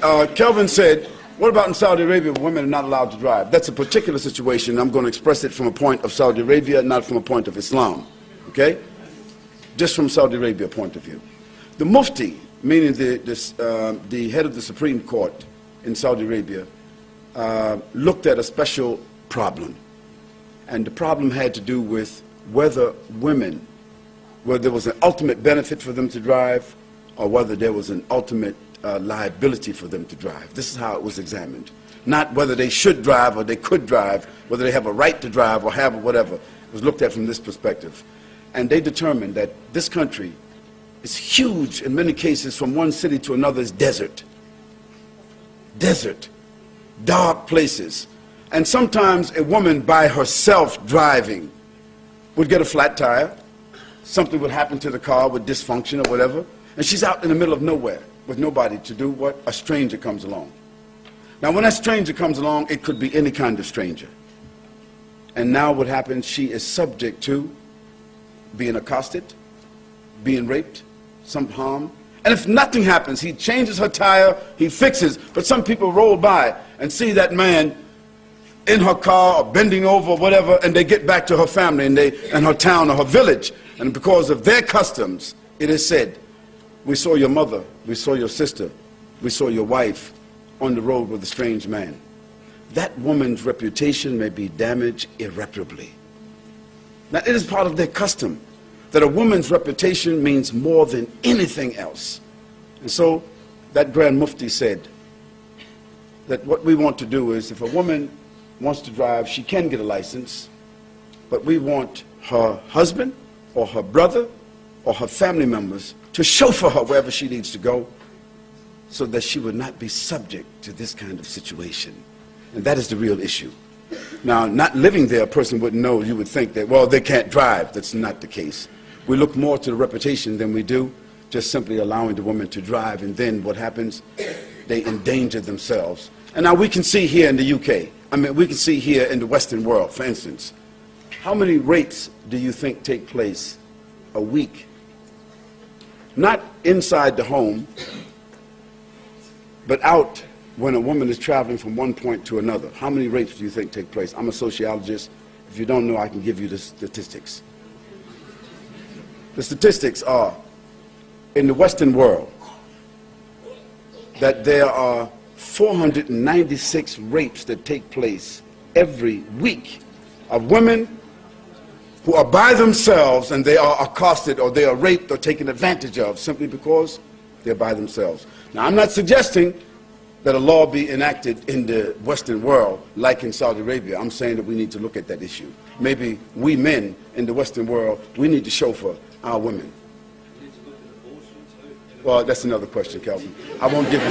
Kelvin said, what about in Saudi Arabia where women are not allowed to drive? That's a particular situation. I'm going to express it from a point of Saudi Arabia, not from a point of Islam. Okay? Just from Saudi Arabia point of view. The Mufti, meaning the head of the Supreme Court in Saudi Arabia, looked at a special problem. And the problem had to do with whether women, whether there was an ultimate benefit for them to drive or whether there was an ultimate liability for them to drive. This is how it was examined. Not whether they should drive or they could drive, whether they have a right to drive or have whatever. It was looked at from this perspective. And they determined that this country is huge in many cases. From one city to another is desert. Desert. Dark places. And sometimes a woman by herself driving would get a flat tire. Something would happen to the car with dysfunction or whatever. And she's out in the middle of nowhere with nobody to do what? A stranger comes along. Now when that stranger comes along, it could be any kind of stranger. And now what happens, she is subject to being accosted, being raped, some harm. And if nothing happens, he changes her tire, he fixes, but some people roll by and see that man in her car or bending over or whatever, and they get back to her family and her town or her village. And because of their customs, it is said, we saw your mother, we saw your sister, we saw your wife on the road with a strange man. That woman's reputation may be damaged irreparably. Now, it is part of their custom that a woman's reputation means more than anything else. And so that Grand Mufti said that what we want to do is, if a woman wants to drive, she can get a license, but we want her husband or her brother or her family members to chauffeur her wherever she needs to go so that she would not be subject to this kind of situation. And that is the real issue. Now, not living there, a person wouldn't know. You would think that, well, they can't drive. That's not the case. We look more to the reputation than we do just simply allowing the woman to drive, and then what happens? They endanger themselves. And now we can see here in the UK, I mean, we can see here in the Western world, for instance, how many rapes do you think take place a week? Not inside the home, but out when a woman is traveling from one point to another. How many rapes do you think take place? I'm a sociologist. If you don't know, I can give you the statistics. The statistics are, in the Western world, that there are 496 rapes that take place every week of women who are by themselves and they are accosted or they are raped or taken advantage of simply because they're by themselves. Now, I'm not suggesting that a law be enacted in the Western world like in Saudi Arabia. I'm saying that we need to look at that issue. Maybe we men in the Western world, we need to chauffeur our women. Well, that's another question, Kelvin. I won't give you